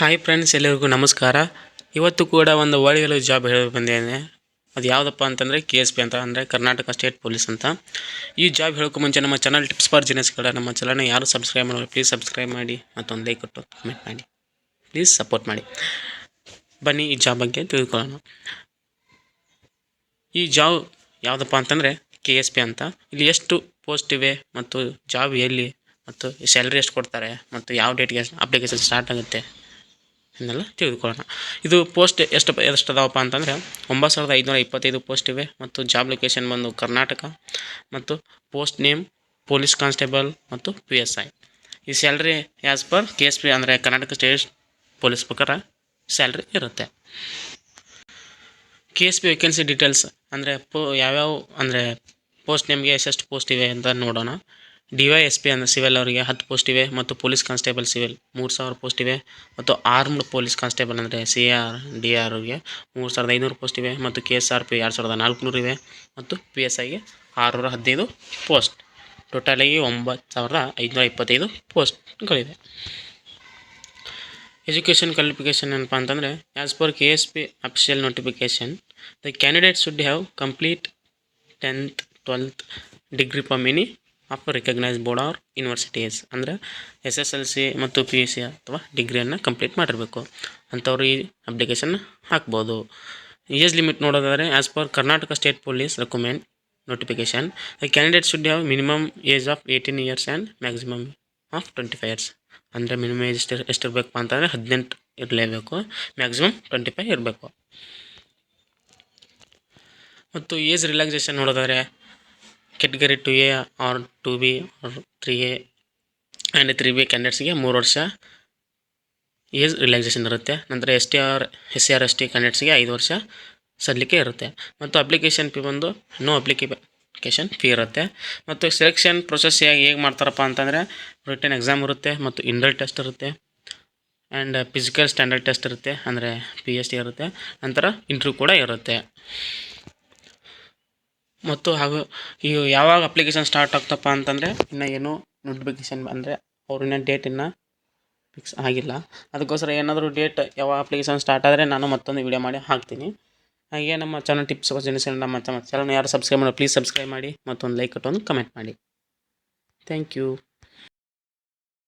Hi friends, ಎಲ್ಲರಿಗೂ ನಮಸ್ಕಾರ. ಇವತ್ತು ಕೂಡ ಒಂದು ಒಳ್ಳೆಯ ಜಾಬ್ ಹೇಳಿ ಬಂದಿದ್ದೇನೆ. ಅದು ಯಾವುದಪ್ಪ ಅಂತಂದರೆ KSP ಅಂತ, ಅಂದರೆ ಕರ್ನಾಟಕ ಸ್ಟೇಟ್ ಪೊಲೀಸ್ ಅಂತ. ಈ ಜಾಬ್ ಹೇಳೋಕ್ಕೂ ಮುಂಚೆ ನಮ್ಮ ಚಾನಲ್ ಟಿಪ್ಸ್ ಫಾರ್ ಜಿನೆಸ್ ಕಡೆ ನಮ್ಮ ಚಾನಲ್ನ ಯಾರು ಸಬ್ಸ್ಕ್ರೈಬ್ ಮಾಡೋರು ಪ್ಲೀಸ್ ಸಬ್ಸ್ಕ್ರೈಬ್ ಮಾಡಿ, ಮತ್ತೊಂದು ಲೈಕ್ ಕೊಟ್ಟು ಕಮೆಂಟ್ ಮಾಡಿ, ಪ್ಲೀಸ್ ಸಪೋರ್ಟ್ ಮಾಡಿ. ಬನ್ನಿ ಈ ಜಾಬ್ ಬಗ್ಗೆ ತಿಳ್ಕೊಳ್ಳೋಣ. ಈ ಜಾಬ್ ಯಾವುದಪ್ಪ ಅಂತಂದರೆ KSP ಅಂತ. ಇಲ್ಲಿ ಎಷ್ಟು ಪೋಸ್ಟ್ ಇವೆ ಮತ್ತು ಜಾಬ್ ಎಲ್ಲಿ ಮತ್ತು ಸ್ಯಾಲ್ರಿ ಎಷ್ಟು ಕೊಡ್ತಾರೆ ಮತ್ತು ಯಾವ ಡೇಟ್ಗೆ ಅಪ್ಲಿಕೇಶನ್ ಸ್ಟಾರ್ಟ್ ಆಗುತ್ತೆ ಇದನ್ನೆಲ್ಲ ತಿಳಿದುಕೊಳ್ಳೋಣ. ಇದು ಪೋಸ್ಟ್ ಎಷ್ಟು ಅದಾವಪ್ಪ ಅಂತಂದರೆ 9525 ಪೋಸ್ಟ್ ಇವೆ ಮತ್ತು ಜಾಬ್ ಲೊಕೇಶನ್ ಬಂದು ಕರ್ನಾಟಕ ಮತ್ತು ಪೋಸ್ಟ್ ನೇಮ್ ಪೊಲೀಸ್ ಕಾನ್ಸ್ಟೇಬಲ್ ಮತ್ತು PSI. ಈ ಸ್ಯಾಲ್ರಿ ಆ್ಯಸ್ ಪರ್ KSP ಅಂದರೆ ಕರ್ನಾಟಕ ಸ್ಟೇಟ್ ಪೊಲೀಸ್ ಪ್ರಕಾರ ಸ್ಯಾಲ್ರಿ ಇರುತ್ತೆ. KSP ವೇಕೆನ್ಸಿ ಡೀಟೇಲ್ಸ್ ಅಂದರೆ ಯಾವ್ಯಾವ ಅಂದರೆ ಪೋಸ್ಟ್ ನೇಮ್ಗೆ ಎಷ್ಟೆಷ್ಟು ಪೋಸ್ಟ್ ಇವೆ ಅಂತ ನೋಡೋಣ. DYSP ಅಂದರೆ ಸಿವಿಲ್ ಅವರಿಗೆ 10 ಪೋಸ್ಟ್ ಇವೆ ಮತ್ತು ಪೊಲೀಸ್ ಕಾನ್ಸ್ಟೇಬಲ್ ಸಿವಿಲ್ 3000 ಪೋಸ್ಟ್ ಇವೆ ಮತ್ತು ಆರ್ಮ್ಡ್ ಪೊಲೀಸ್ ಕಾನ್ಸ್ಟೇಬಲ್ ಅಂದರೆ CR DR ಅವರಿಗೆ 3500 ಪೋಸ್ಟ್ ಇವೆ ಮತ್ತು KSRP 2400 ಇವೆ ಮತ್ತು PSIಗೆ 615 ಪೋಸ್ಟ್. ಟೋಟಲಾಗಿ 9525 ಪೋಸ್ಟ್ಗಳಿವೆ. ಎಜುಕೇಷನ್ ಕ್ವಾಲಿಫಿಕೇಷನ್ ಏನಪ್ಪ ಅಂತಂದರೆ as per KSP official notification the candidate should have complete 10th 12th degree from any of recognise board or universities. ಅಂದರೆ SSLC ಮತ್ತು PUC ಅಥವಾ ಡಿಗ್ರಿಯನ್ನು ಕಂಪ್ಲೀಟ್ ಮಾಡಿರಬೇಕು ಅಂಥವ್ರು ಈ ಅಪ್ಲಿಕೇಶನ್ ಹಾಕ್ಬೋದು. ಏಜ್ ಲಿಮಿಟ್ ನೋಡೋದಾದರೆ as per Karnataka state police recommend notification the candidate should have minimum age of 18 years and maximum of 25 years. ಅಂದರೆ minimum age ಎಷ್ಟಿರಬೇಕಪ್ಪ ಅಂತಂದರೆ 18 ಇರಲೇಬೇಕು, ಮ್ಯಾಕ್ಸಿಮಮ್ 25 ಇರಬೇಕು. ಮತ್ತು ಏಜ್ ರಿಲ್ಯಾಕ್ಸೇಷನ್ ನೋಡೋದಾದರೆ category 2A or 2B or 3A and 3B ಕ್ಯಾಂಡಿಡೇಟ್ಸ್ಗೆ 3 ವರ್ಷ age relaxation ಇರುತ್ತೆ. ನಂತರ SC/ST ಕ್ಯಾಂಡಿಡೇಟ್ಸ್ಗೆ 5 ವರ್ಷ ಸಲ್ಲಿಕೆ ಇರುತ್ತೆ. ಮತ್ತು ಅಪ್ಲಿಕೇಶನ್ ಫೀ ಬಂದು ನೋ ಅಪ್ಲಿಕೇಶನ್ ಫೀ ಇರುತ್ತೆ. ಮತ್ತು ಸೆಲೆಕ್ಷನ್ ಪ್ರೊಸೆಸ್ ಹೇಗೆ ಮಾಡ್ತಾರಪ್ಪ ಅಂತಂದರೆ ರಿಟನ್ ಎಕ್ಸಾಮ್ ಇರುತ್ತೆ ಮತ್ತು ಇಂಡಲ್ ಟೆಸ್ಟ್ ಇರುತ್ತೆ ಆ್ಯಂಡ್ ಫಿಸಿಕಲ್ ಸ್ಟ್ಯಾಂಡರ್ಡ್ ಟೆಸ್ಟ್ ಇರುತ್ತೆ, ಅಂದರೆ PST ಇರುತ್ತೆ. ನಂತರ ಇಂಟರ್ವ್ಯೂ ಕೂಡ ಇರುತ್ತೆ. ಮತ್ತು ಹಾಗೂ ಈ ಯಾವಾಗ ಅಪ್ಲಿಕೇಶನ್ ಸ್ಟಾರ್ಟ್ ಆಗ್ತಪ್ಪ ಅಂತಂದರೆ ಇನ್ನೂ ಏನೂ ನೋಟಿಫಿಕೇಷನ್ ಅಂದರೆ ಅವ್ರನ್ನ ಡೇಟ್ ಇನ್ನೂ ಫಿಕ್ಸ್ ಆಗಿಲ್ಲ. ಅದಕ್ಕೋಸ್ಕರ ಏನಾದರೂ ಡೇಟ್ ಯಾವಾಗ ಅಪ್ಲಿಕೇಶನ್ ಸ್ಟಾರ್ಟ್ ಆದರೆ ನಾನು ಮತ್ತೊಂದು ವೀಡಿಯೋ ಮಾಡಿ ಹಾಕ್ತೀನಿ. ಹಾಗೆ ನಮ್ಮ ಚಾನಲ್ ಟಿಪ್ಸ್ ನಮ್ಮ ಚಾನಲ್ನ ಯಾರು ಸಬ್ಸ್ಕ್ರೈಬ್ ಮಾಡೋ ಪ್ಲೀಸ್ ಸಬ್ಸ್ಕ್ರೈಬ್ ಮಾಡಿ, ಮತ್ತೊಂದು ಲೈಕ್ ಕೊಟ್ಟು ಒಂದು ಕಮೆಂಟ್ ಮಾಡಿ. Thank you.